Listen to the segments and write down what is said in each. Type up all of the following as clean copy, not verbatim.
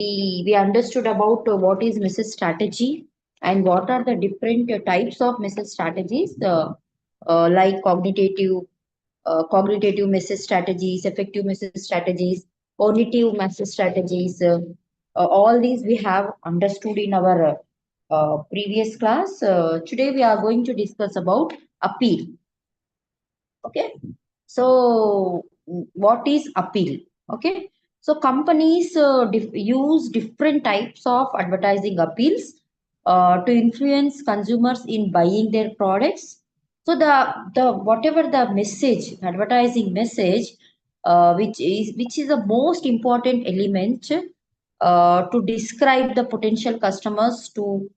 we understood about what is message strategy and what are the different types of message strategies, like cognitive message strategies, effective message strategies, cognitive message strategies. All these we have understood in our previous class. Today we are going to discuss about appeal. Okay. So, what is appeal? Okay. So, companies use different types of advertising appeals to influence consumers in buying their products. So, the whatever the message, advertising message, which is the most important element to describe the potential customers to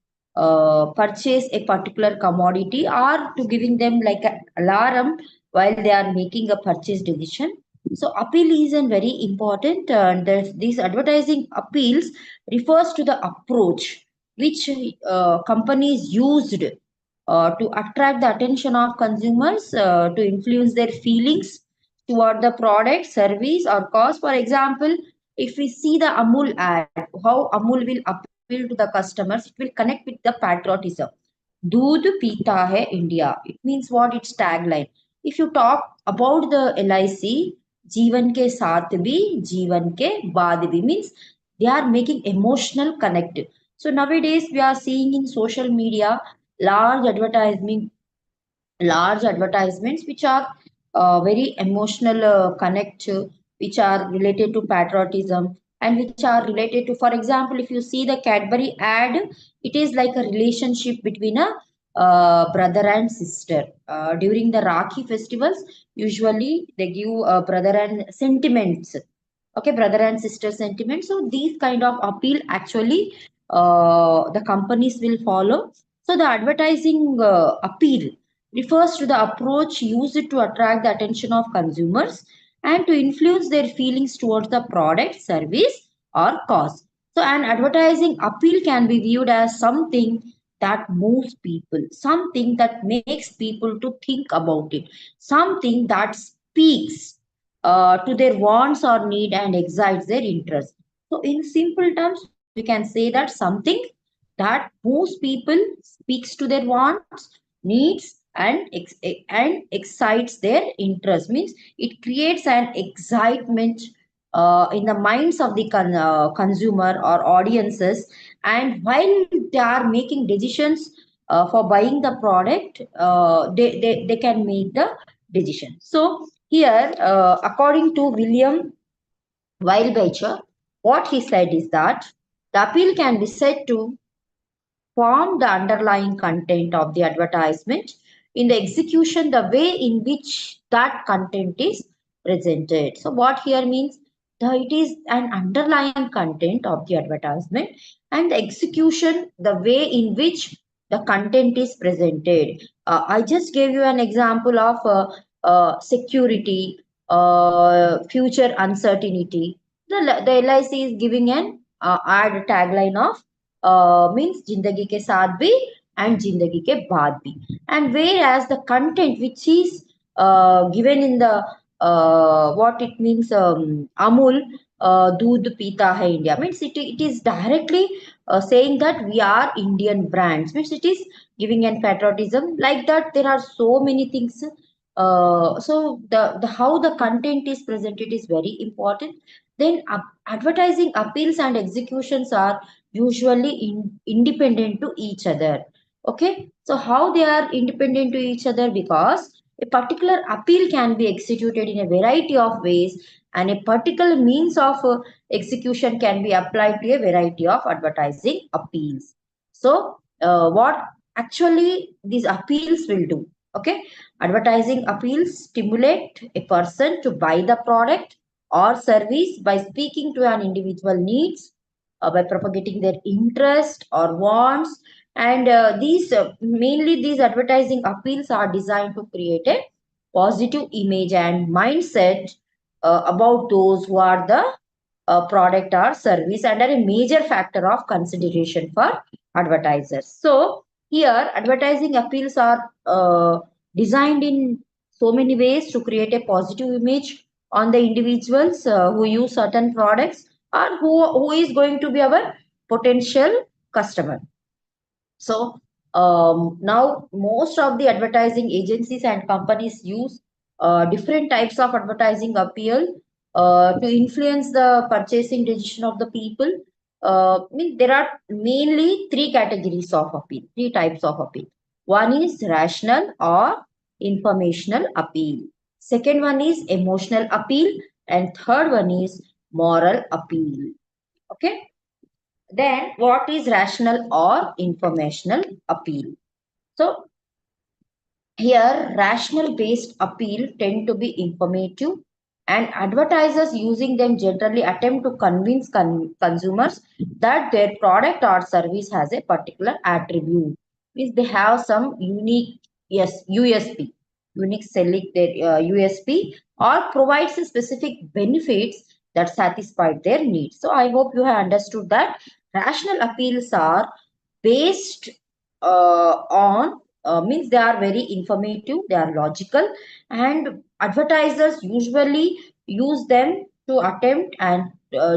purchase a particular commodity, or to giving them like an alarm while they are making a purchase decision. So appeal is a very important, and these advertising appeals refers to the approach which companies used to attract the attention of consumers, to influence their feelings toward the product, service, or cause. For example, if we see the Amul ad, how Amul will appeal to the customers, it will connect with the patriotism. दूध पीता है India. It means what? Its tagline. If you talk about the LIC, जीवन के साथ भी जीवन के बाद भी, means they are making emotional connect. So nowadays we are seeing in social media large advertising large advertisements which are very emotional connect, which are related to patriotism, and which are related to, for example, if you see the Cadbury ad, it is like a relationship between a brother and sister. During the Rakhi festivals, usually they give brother and sentiments. Okay, brother and sister sentiments. So these kind of appeal actually the companies will follow. So the advertising appeal refers to the approach used to attract the attention of consumers and to influence their feelings towards the product, service, or cause. So, an advertising appeal can be viewed as something that moves people, something that makes people to think about it, something that speaks to their wants or need and excites their interest. So, in simple terms, we can say that something that moves people, speaks to their wants, needs, and excites their interest, means it creates an excitement in the minds of the consumer or audiences, and while they are making decisions for buying the product, they can make the decision. So here, according to William Weilbacher, what he said is that the appeal can be said to form the underlying content of the advertisement. In the execution, the way in which that content is presented. So what here means that it is an underlying content of the advertisement, and the execution, the way in which the content is presented. I just gave you an example of security, future uncertainty. The LIC is giving an ad tagline of means जिंदगी के साथ भी and जिंदगी के बाद भी, and whereas the content which is given in the what it means, Amul दूध पीता है India, means it is directly saying that we are Indian brands, means it is giving an patriotism. Like that there are so many things. So the how the content is presented is very important. Then advertising appeals and executions are usually independent to each other. Okay, so how they are independent to each other? Because a particular appeal can be executed in a variety of ways, and a particular means of execution can be applied to a variety of advertising appeals. So what actually these appeals will do? Okay, advertising appeals stimulate a person to buy the product or service by speaking to an individual needs, by propagating their interest or wants, and these mainly these advertising appeals are designed to create a positive image and mindset about those who are the product or service, and are a major factor of consideration for advertisers. So here advertising appeals are designed in so many ways to create a positive image on the individuals who use certain products or who is going to be our potential customer. So now most of the advertising agencies and companies use different types of advertising appeal to influence the purchasing decision of the people. There are mainly three categories of appeal, three types of appeal. One is rational or informational appeal. Second one is emotional appeal, and third one is moral appeal. Okay. Then, what is rational or informational appeal? So, here, rational based appeal tend to be informative, and advertisers using them generally attempt to convince consumers that their product or service has a particular attribute. Means they have some unique, yes, USP, unique selling their USP, or provides a specific benefits that satisfy their needs. So I hope you have understood that rational appeals are based on means they are very informative, they are logical, and advertisers usually use them to attempt and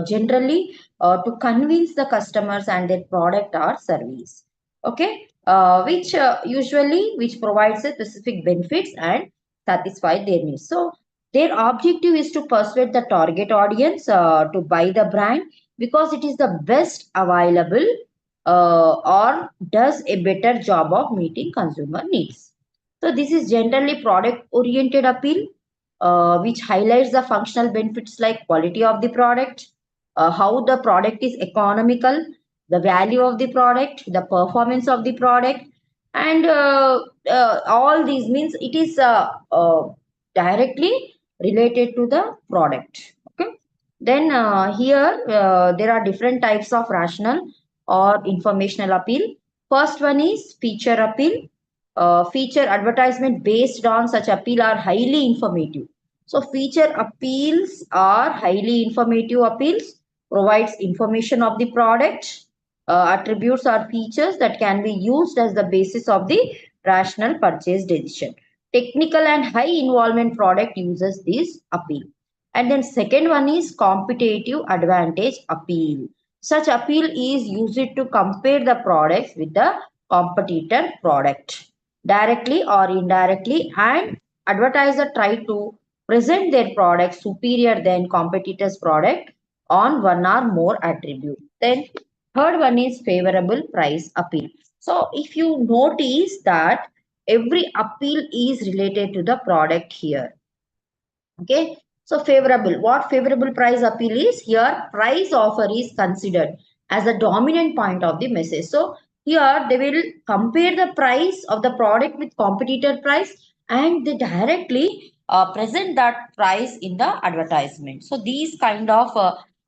generally to convince the customers and their product or service. Okay, which usually which provides a specific benefits and satisfy their needs. So their objective is to persuade the target audience to buy the brand because it is the best available or does a better job of meeting consumer needs. So this is generally product oriented appeal, which highlights the functional benefits like quality of the product, how the product is economical, the value of the product, the performance of the product, and all these means it is directly related to the product. Okay. Then here there are different types of rational or informational appeal. First one is feature appeal. Feature advertisement based on such appeal are highly informative. So feature appeals are highly informative appeals, provides information of the product, attributes or features that can be used as the basis of the rational purchase decision. Technical and high involvement product uses this appeal. And then second one is competitive advantage appeal. Such appeal is used to compare the products with the competitor product directly or indirectly, and advertiser try to present their product superior than competitors product on one or more attribute. Then third one is favorable price appeal. So if you notice that every appeal is related to the product here. Okay. So favorable. What favorable price appeal is? Here price offer is considered as the dominant point of the message. So here they will compare the price of the product with competitor price, and they directly present that price in the advertisement. So these kind of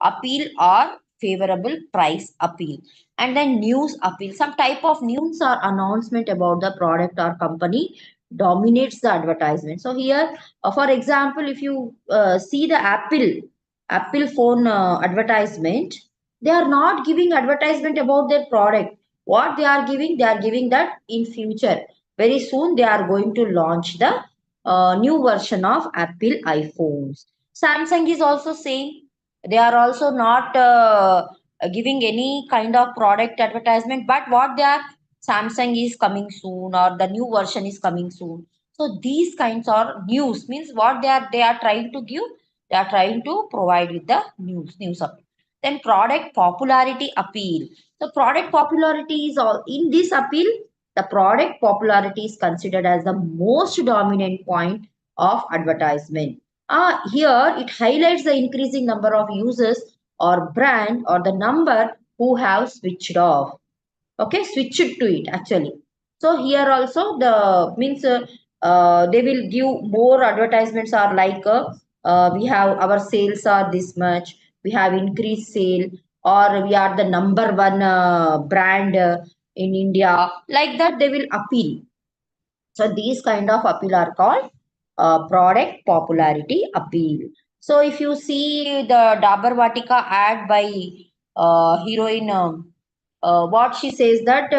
appeal are favorable price appeal. And then news appeal. Some type of news or announcement about the product or company dominates the advertisement. So here for example, if you see the Apple phone advertisement, they are not giving advertisement about their product. What they are giving that in future, very soon they are going to launch the new version of Apple iPhones. Samsung is also saying they are also not giving any kind of product advertisement, but what they are, Samsung is coming soon or the new version is coming soon. So these kinds of news means what they are trying to give, they are trying to provide with the news appeal. Then product popularity appeal. So product popularity is all in this appeal. The product popularity is considered as the most dominant point of advertisement. Here it highlights the increasing number of users or brand or the number who have switched off. Okay, switch it to it actually. So here also the means they will give more advertisements are like we have our sales are this much, we have increased sale, or we are the number one brand in India, like that they will appeal. So these kind of appeal are called product popularity appeal. So if you see the Dabur Vatika ad by heroine, what she says that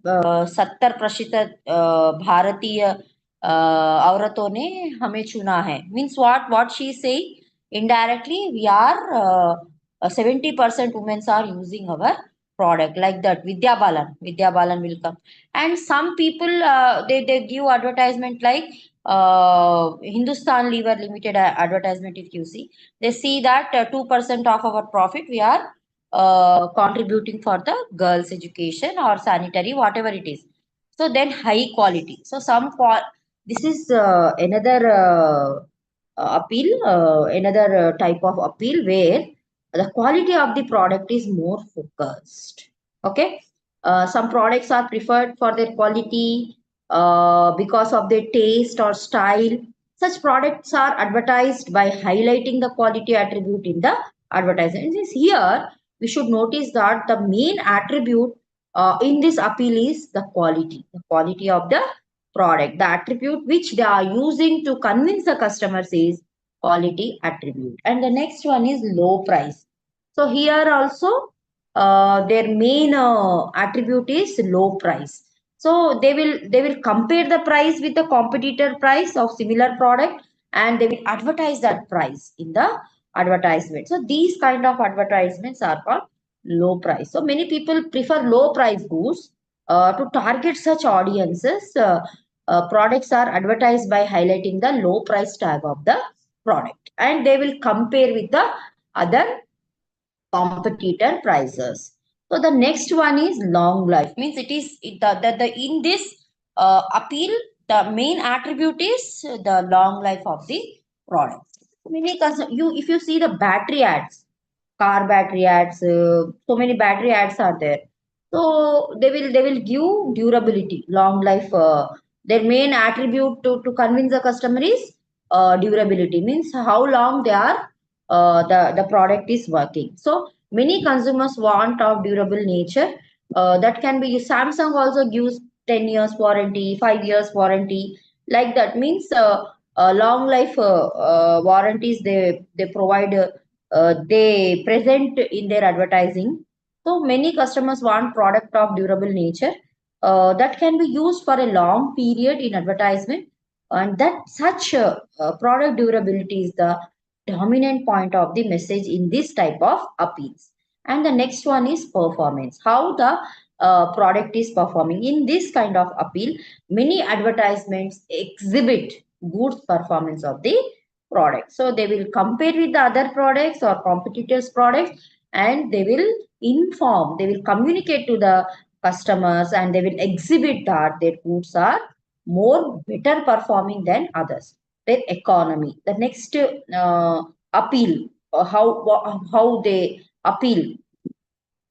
70% भारतीय औरतों ने हमें चुना है, means what she say indirectly we are 70% women are using our product like that. Vidya Balan will come. And some people they give advertisement like Hindustan Lever Limited advertisement. If you see, they see that 2% of our profit we are contributing for the girls' education or sanitary, whatever it is. So then high quality. So this is another appeal, another type of appeal where the quality of the product is more focused. Okay, some products are preferred for their quality because of their taste or style. Such products are advertised by highlighting the quality attribute in the advertisement. Here we should notice that the main attribute in this appeal is the quality of the product. The attribute which they are using to convince the customers is quality attribute. And the next one is low price. So here also their main attribute is low price. So they will compare the price with the competitor price of similar product, and they will advertise that price in the advertisement. So these kind of advertisements are called low price. So many people prefer low price goods to target such audiences. Products are advertised by highlighting the low price tag of the product, and they will compare with the other competitor prices. So the next one is long life. Means the in this appeal, the main attribute is the long life of the product. You if you see the battery ads, car battery ads, so many battery ads are there. So they will give durability, long life. Their main attribute to convince the customer is durability. Means how long they are the product is working. So many consumers want of durable nature. That can be Samsung also gives 10 years warranty, 5 years warranty, like that. Means long life warranties they provide. They present in their advertising. So many customers want product of durable nature that can be used for a long period in advertisement, and that such product durability is the dominant point of the message in this type of appeals. And the next one is performance, how the product is performing in this kind of appeal. Many advertisements exhibit good performance of the product, so they will compare with the other products or competitors products, and they will communicate to the customers, and they will exhibit that their goods are more better performing than others. Their economy, the next appeal, how they appeal.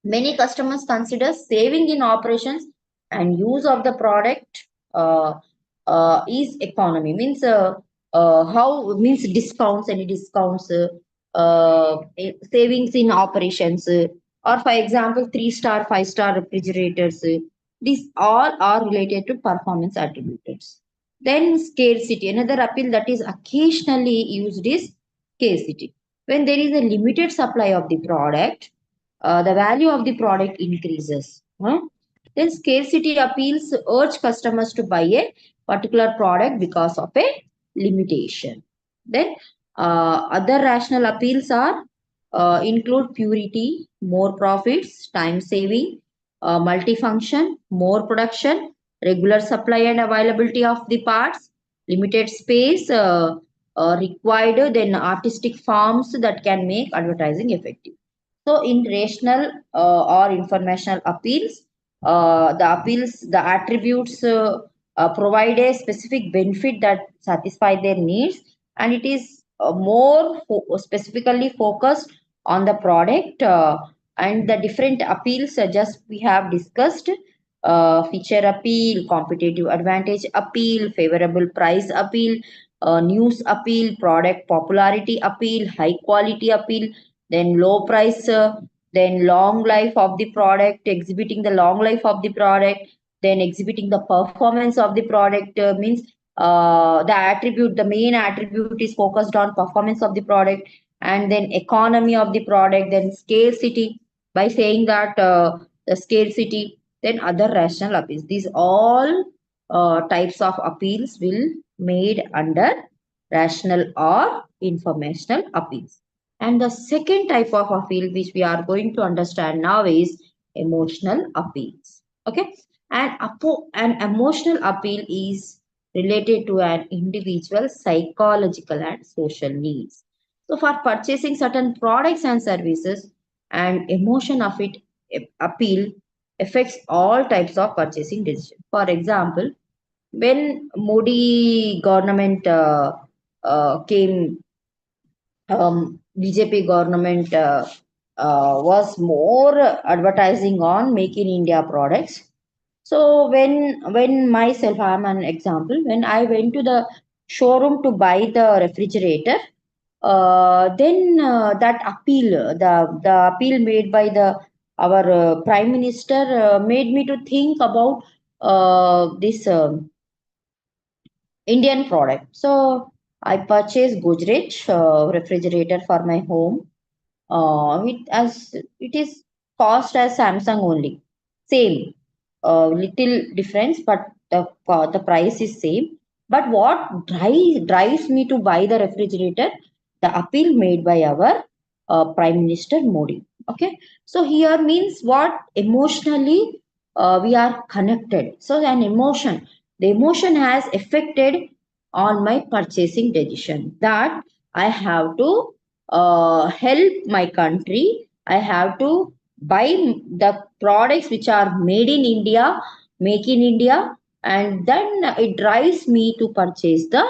Many customers consider saving in operations and use of the product is economy. Means how means discounts, any discounts, savings in operations, or for example, 3-star, 5-star refrigerators. These all are related to performance attributes. Then scarcity, another appeal that is occasionally used is scarcity. When there is a limited supply of the product, the value of the product increases. Then scarcity appeals urge customers to buy a particular product because of a limitation. Then other rational appeals are include purity, more profits, time saving, multifunction, more production, regular supply and availability of the parts, limited space required, then artistic forms that can make advertising effective. So in rational or informational appeals, the attributes provide a specific benefit that satisfy their needs, and it is more specifically focused on the product, and the different appeals just we have discussed. Feature appeal, competitive advantage appeal, favorable price appeal, news appeal, product popularity appeal, high quality appeal, then low price, then long life of the product, exhibiting the long life of the product, then exhibiting the performance of the product. Means the main attribute is focused on performance of the product, and then economy of the product, then scarcity by saying that the scarcity, then other rational appeals. These all types of appeals will made under rational or informational appeals. And the second type of appeal which we are going to understand now is emotional appeals. Okay. An emotional appeal is related to an individual's psychological and social needs. So for purchasing certain products and services, an emotion of it appeal affects all types of purchasing decisions. For example, when Modi government came, BJP government was more advertising on Make in India products. So when myself, I'm an example. When I went to the showroom to buy the refrigerator, then that appeal, the appeal made by the our Prime Minister made me to think about this Indian product. So I purchased Godrej refrigerator for my home. It is cost as Samsung only, same, little difference, but the price is same. But what drives me to buy the refrigerator? The appeal made by our Prime Minister Modi. Okay, so here means what emotionally we are connected. So an emotion, the emotion has affected on my purchasing decision that I have to help my country. I have to buy the products which are made in India, make in India, and then it drives me to purchase the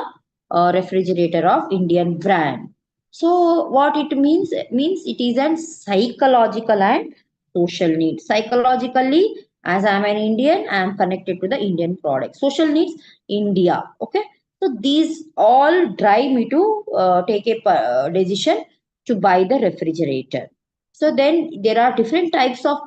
refrigerator of Indian brand. So what it means? It means it is a psychological and social need. Psychologically, as I am an Indian, I am connected to the Indian product. Social needs, India. Okay. So these all drive me to take a decision to buy the refrigerator. So then there are different types of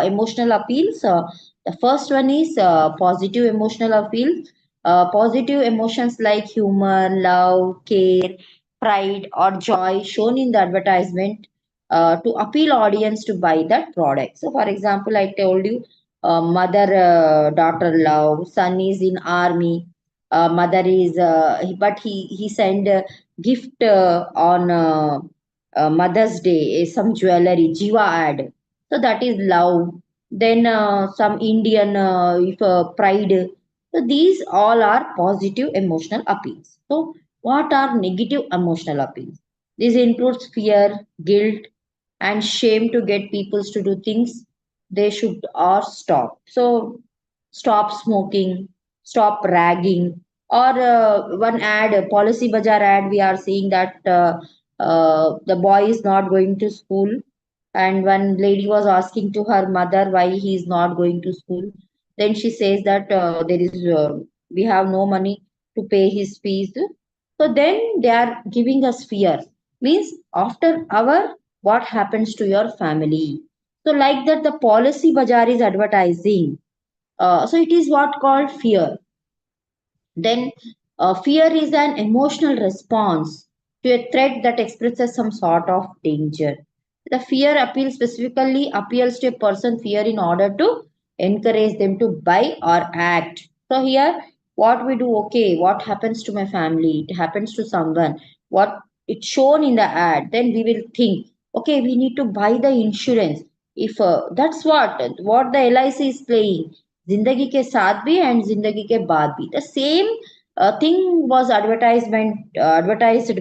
emotional appeals. The first one is positive emotional appeal. Positive emotions like humor, love, care, pride, or joy shown in the advertisement to appeal audience to buy that product. So, for example, I told you, mother daughter love, son is in army, mother is but he send a gift on Mother's Day, some jewelry, Jiva ad. So that is love. Then some Indian if pride. So these all are positive emotional appeals. So what are negative emotional appeals? This includes fear, guilt, and shame to get people to do things they should or stop. So stop smoking, stop ragging, or one ad, a policy bazaar ad, we are seeing that the boy is not going to school, and one lady was asking to her mother why he is not going to school. Then she says that there is we have no money to pay his fees. So then they are giving us fear. Means after our what happens to your family. So like that, the policy bazaar is advertising. So it is what called fear. Then, fear is an emotional response to a threat that expresses some sort of danger. The fear appeal specifically appeals to a person fear in order to encourage them to buy or act. So here, what we do, okay, what happens to my family? It happens to someone. What it's shown in the ad, then we will think, okay, we need to buy the insurance. If that's what the LIC is playing. जिंदगी के साथ भी and जिंदगी के बाद भी the same thing was advertised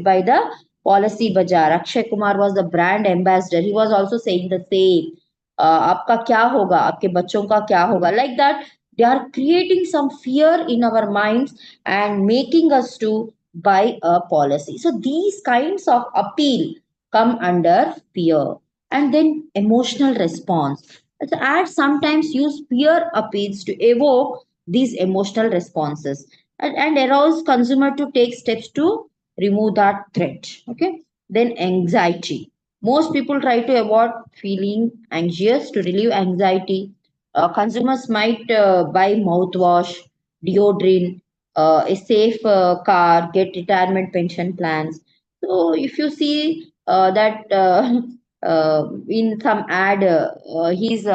by the policy bazaar. Akshay Kumar was the brand ambassador. He was also saying the same. आपका क्या होगा, आपके बच्चों का क्या होगा, like that they are creating some fear in our minds and making us to buy a policy. So these kinds of appeal come under fear. And then emotional response. So ads sometimes use peer appeals to evoke these emotional responses and arouse consumer to take steps to remove that threat. Okay. Then anxiety. Most people try to avoid feeling anxious to relieve anxiety. Consumers might buy mouthwash, deodorant, a safe car, get retirement pension plans. So if you see that in some ad, he's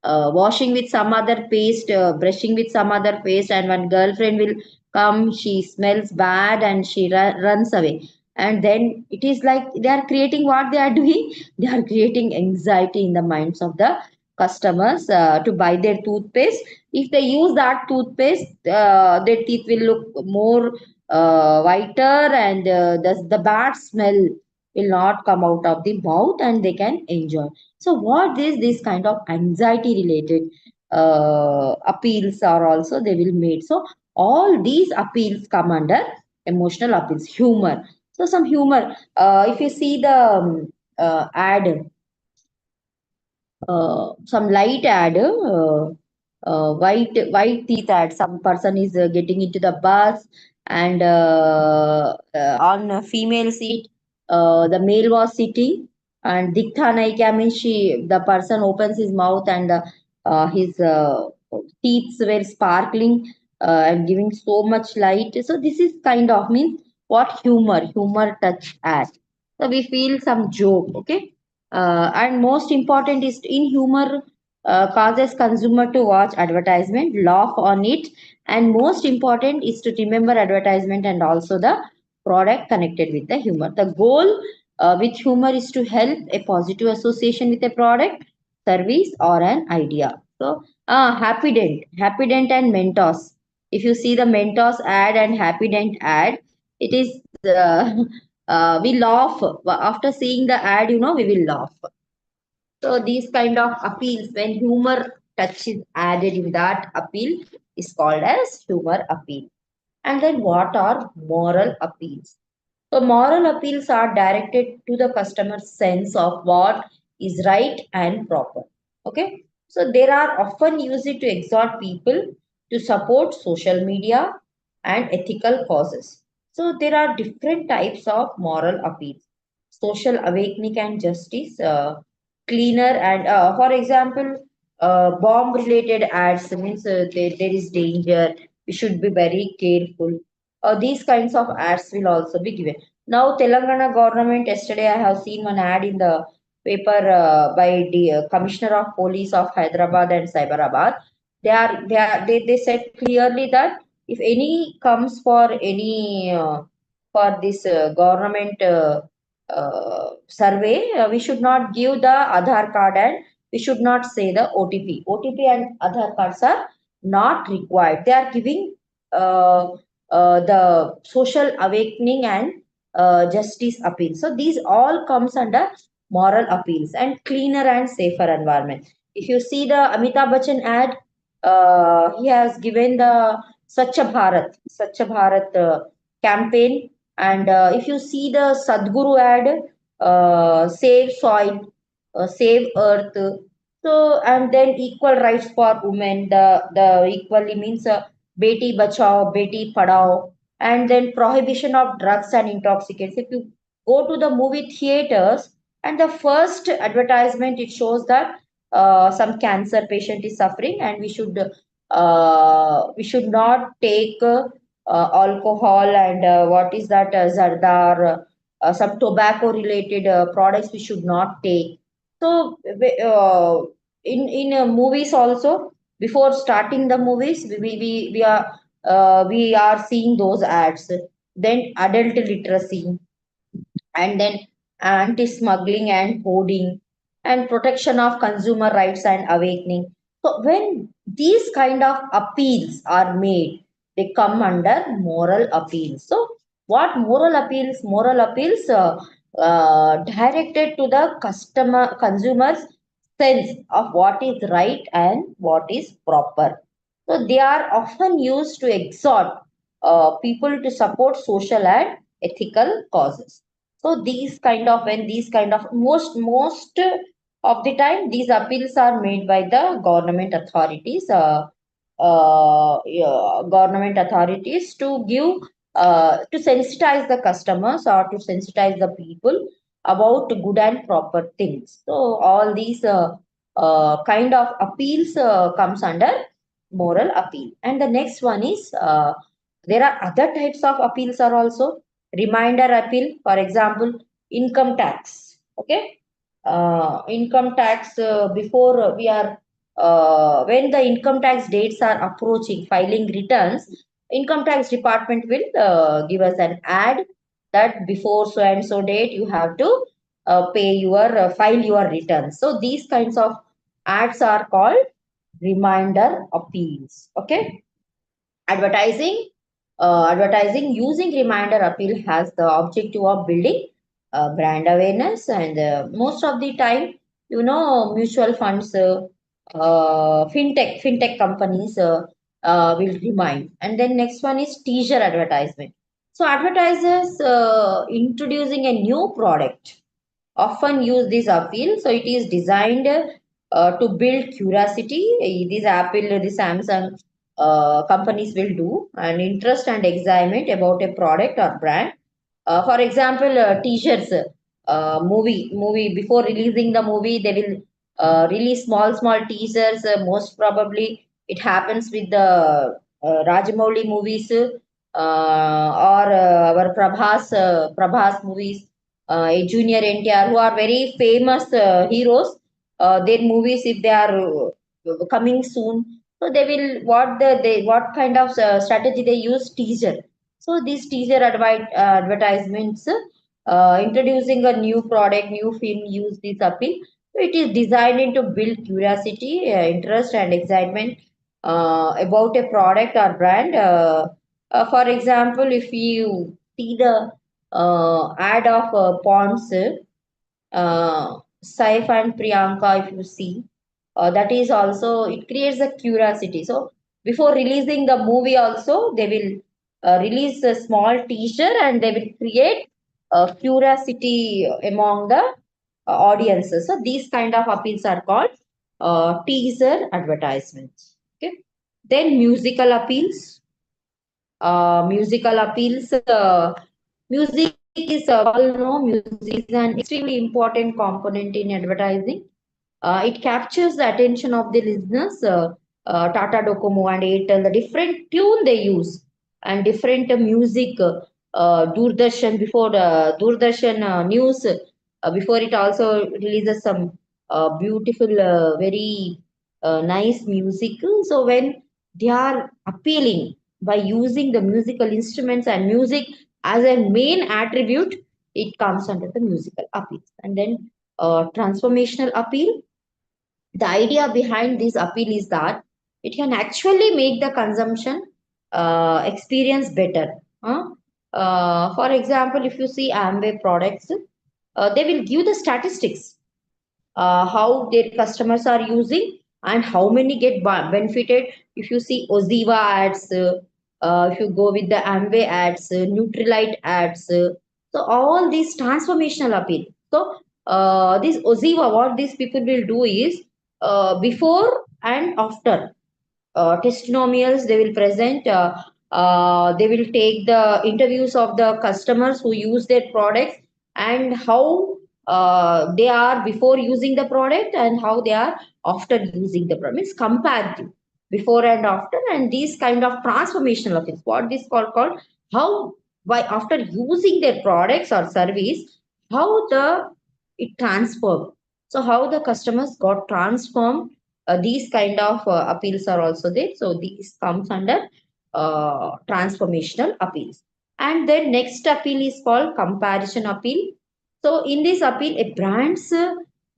washing with some other paste, brushing with some other paste, and one girlfriend will come, she smells bad and she runs away. and then it is like they are creating what they are doing. They are creating anxiety in the minds of the customers to buy their toothpaste. If they use that toothpaste, their teeth will look more whiter, and the bad smell will not come out of the mouth, and they can enjoy. So what is this kind of anxiety related appeals are also they will make. So all these appeals come under emotional appeals. Humor. So some humor. If you see the ad, some light ad, white teeth ad. Some person is getting into the bus, and on a female seat, the male was sitting, and Diktha Naika means the person opens his mouth, and his teeth were sparkling and giving so much light. So this is kind of means what humor touch ad. So we feel some joke, okay. And most important is in humor causes consumer to watch advertisement, laugh on it, and most important is to remember advertisement and also the product connected with the humor. The goal with humor is to help a positive association with a product, service, or an idea. So, Happy Dent and Mentos. If you see the Mentos ad and Happy Dent ad, it is we laugh after seeing the ad. We will laugh. So these kind of appeals, when humor touch is added in that appeal, is called as humor appeal. And then what are moral appeals? So moral appeals are directed to the customer's sense of what is right and proper. Okay. So they are often used to exhort people to support social media and ethical causes. So there are different types of moral appeals. Social awakening and justice, cleaner and for example, bomb related ads means there is danger. We should be very careful. These kinds of ads will also be given. Now, Telangana government, yesterday I have seen one ad in the paper by the Commissioner of Police of Hyderabad and Cyberabad. They said clearly that if any comes for any for this government survey, we should not give the Aadhaar card, and we should not say the OTP. OTP and Aadhaar cards are not required. They are giving uh, the social awakening and justice appeal. So these all comes under moral appeals and cleaner and safer environment. If you see the Amitabh Bachchan ad, he has given the Swachh Bharat campaign. And if you see the Sadhguru ad, save soil, save earth. So and then equal rights for women. The equally means Beti Bachao, Beti Padhao, and then prohibition of drugs and intoxicants. If you go to the movie theaters, and the first advertisement it shows that some cancer patient is suffering, and we should not take alcohol, and what is that zardar, some tobacco related products we should not take. So in movies also, before starting the movies, we are seeing those ads. Then adult literacy, and then anti-smuggling and hoarding, and protection of consumer rights and awakening. So when these kind of appeals are made, they come under moral appeals. So what moral appeals? Moral appeals directed to the consumers sense of what is right and what is proper. So they are often used to exhort people to support social and ethical causes. So these kind of when these kind of most of the time these appeals are made by the government authorities, government authorities to give to sensitize the customers or to sensitize the people about good and proper things. So all these kind of appeals comes under moral appeal. And the next one is there are other types of appeals are also reminder appeal. For example, income tax. Okay, income tax before we are when the income tax dates are approaching filing returns, income tax department will give us an ad that before so and so date you have to pay your file your returns. So these kinds of ads are called reminder appeals. Okay. Advertising using reminder appeal has the objective of building brand awareness, and most of the time, mutual funds, fintech companies will remind. And then next one is teaser advertisement. So advertisers introducing a new product often use this appeal. So it is designed to build curiosity. This Apple, the Samsung companies will do an interest and excitement about a product or brand. For example, teasers, movie before releasing the movie, they will release small teasers. Most probably, it happens with the Rajamouli movies or our Prabhas movies, a junior NTR, who are very famous heroes. Their movies, if they are coming soon, so they will what kind of strategy they use, teaser. So these teaser advertisements, introducing a new product, new film, use this appeal. So it is designed to build curiosity, interest, and excitement about a product or brand. For example, if you see the ad of Ponds, Saif and Priyanka, if you see, that is also, it creates a curiosity. So before releasing the movie, also they will release a small teaser and they will create curiosity among the audiences. So these kind of appeals are called teaser advertisements. Okay. Then musical appeals. Music is, all know, music is an extremely important component in advertising. It captures the attention of the listeners. Tata Docomo and Airtel, the different tune they use and different music. Doordarshan, before the Doordarshan news, before it also releases some beautiful, very nice music. So when they are appealing by using the musical instruments and music as a main attribute, it comes under the musical appeal. And then transformational appeal. The idea behind this appeal is that it can actually make the consumption experience better. Huh? For example, if you see Amway products, they will give the statistics, how their customers are using and how many get benefited. If you see Oziva ads, if you go with the Amway ads, Nutrilite ads, so all these transformational appeal. So this Oziva, what these people will do is, before and after testimonials they will present. They will take the interviews of the customers who use their products, and how they are before using the product and how they are after using the product. It's comparative before and after, and these kind of transformational things, what this called, how by after using their products or service, how the it transformed. So how the customers got transformed, these kind of appeals are also there. So these comes under transformational appeals. And then next appeal is called comparison appeal. So in this appeal, a brand's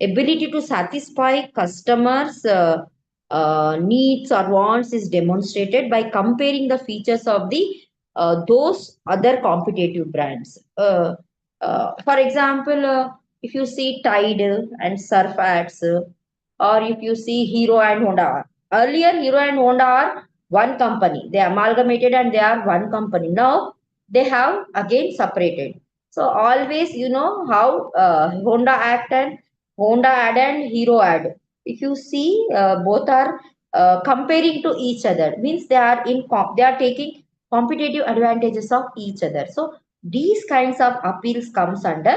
ability to satisfy customers' needs or wants is demonstrated by comparing the features of the those other competitive brands. For example, if you see Tide and Surf ads, or if you see Hero and Honda. Earlier, Hero and Honda are one company. They amalgamated and they are one company. Now they have again separated. So always, how Honda act and Honda ad and Hero ad. If you see, both are comparing to each other. Means they are they are taking competitive advantages of each other. So these kinds of appeals comes under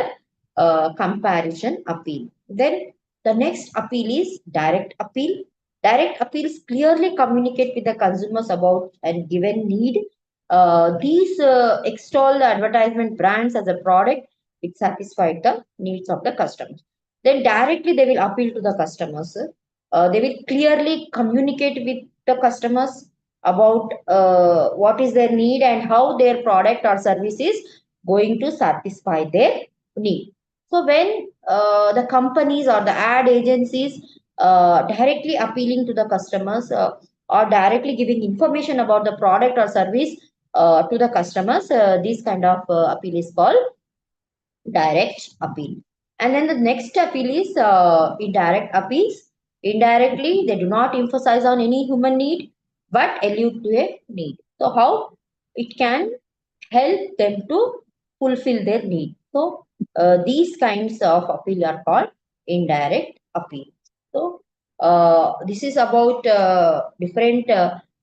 comparison appeal. Then the next appeal is direct appeal. Direct appeals clearly communicate with the consumers about a given need. These extol the advertisement brands as a product which satisfied the needs of the customers. Then directly they will appeal to the customers. They will clearly communicate with the customers about what is their need and how their product or service is going to satisfy their need. So when the companies or the ad agencies directly appealing to the customers or directly giving information about the product or service to the customers, this kind of appeal is called direct appeal. And then the next appeal is indirect appeals. Indirectly, they do not emphasize on any human need but allude to a need. So, how it can help them to fulfill their need. So, these kinds of appeal are called indirect appeal. So, this is about different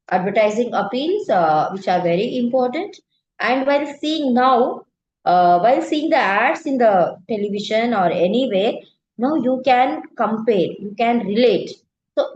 advertising appeals which are very important. And while seeing the ads in the television or anywhere, now you can compare, you can relate. So,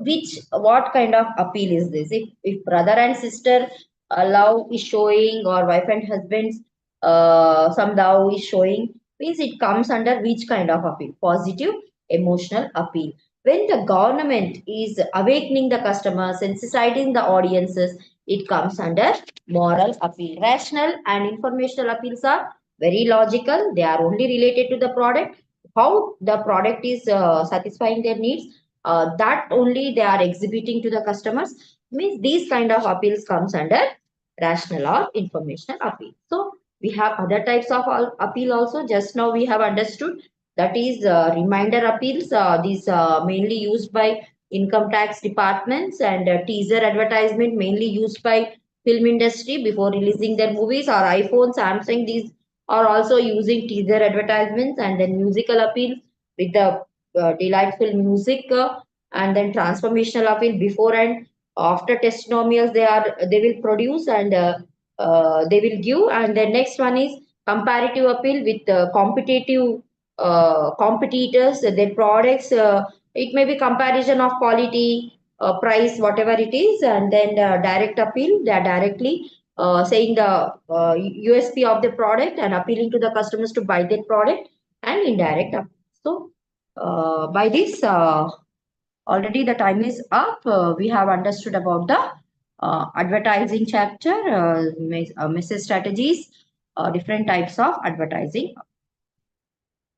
what kind of appeal is this? If brother and sister love is showing, or wife and husband's some love is showing, means it comes under which kind of appeal? Positive emotional appeal. When the government is awakening the customers and sensitizing the audiences, it comes under moral appeal. Rational and informational appeals are very logical. They are only related to the product, how the product is satisfying their needs. That only they are exhibiting to the customers. Means these kind of appeals comes under rational or informational appeal. So we have other types of appeal also. Just now we have understood that is reminder appeals. These mainly used by income tax departments, and teaser advertisement mainly used by film industry before releasing their movies, or iPhone, Samsung. These are also using teaser advertisements. And then musical appeal with the delightful music, and then transformational appeal before and after testimonials they will produce, and they will give. And the next one is comparative appeal with competitive competitors, their products. It may be comparison of quality, price, whatever it is. And then direct appeal, they are directly saying the USP of the product and appealing to the customers to buy that product. And indirect appeal. So by this, already the time is up. We have understood about the advertising chapter, message strategies, different types of advertising.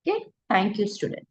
Okay, thank you, students.